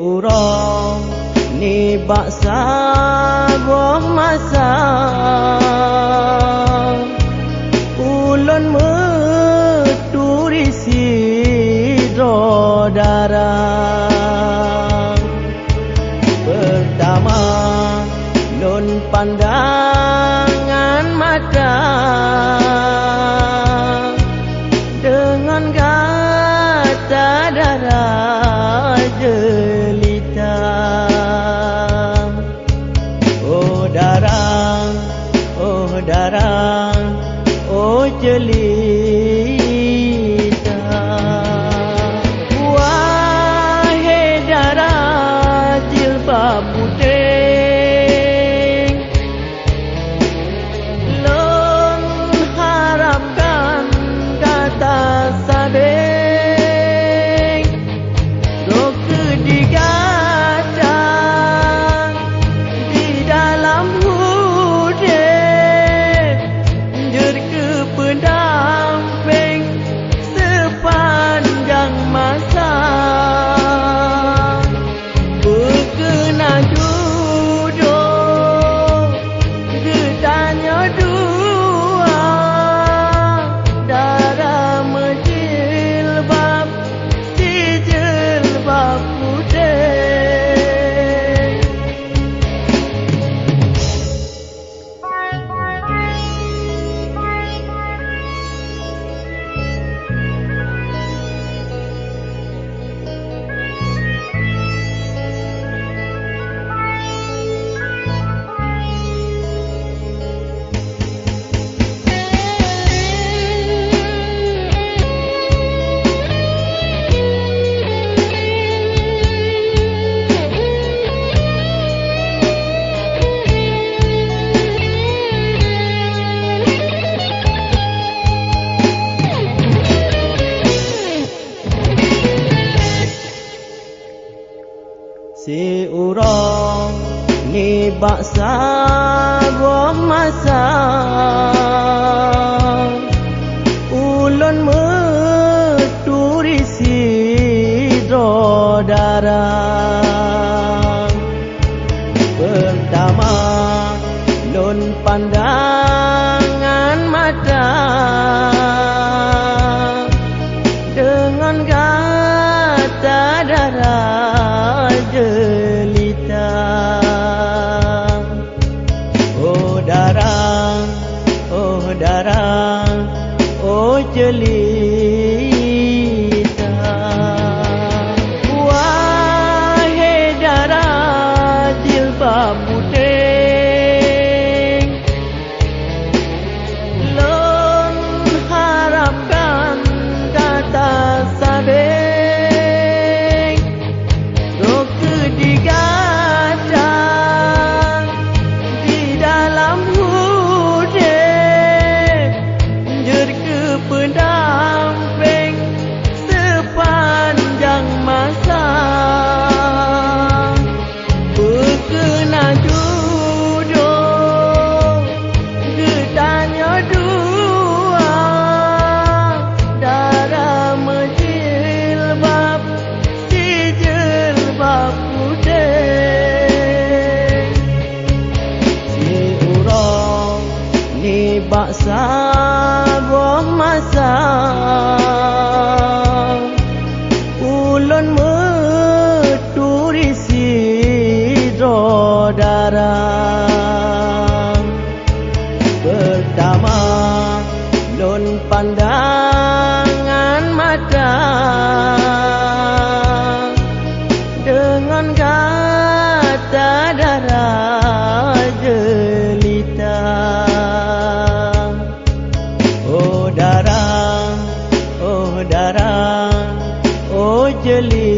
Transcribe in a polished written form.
urang ni baksa buah masa ulun meturi sidro darah pertama nun pandangan mata dengan gata darah jelita. Oh darah, oh darah, oh jelita. Wahai darah jilbab putih, lon harapkan kata sadeng roh kedigatan di dalam hudeh jer ke pendamping sepanjang masa berkenan duduk getanya dua darah menjilbab si jilbab putih. Si urang ni baksa buah masa ulun meturi sidro darah pertama nun pandangan mata dengan gata darah jelita. Oh darah, oh darah, oh jelita. Wahai darah jilbab putih, lon harapkan kata sadeng roh kedigatan di dalam hudeh jer ke pendamping sepanjang masa berkenan duduk getanya dua darah menjilbab si jilbab putih. Si urang ni baksa buah masa ulun meturi sidro darah pertama nun pandangan mata dengan gata darah jelita. Oh darah, oh darah, oh jelita.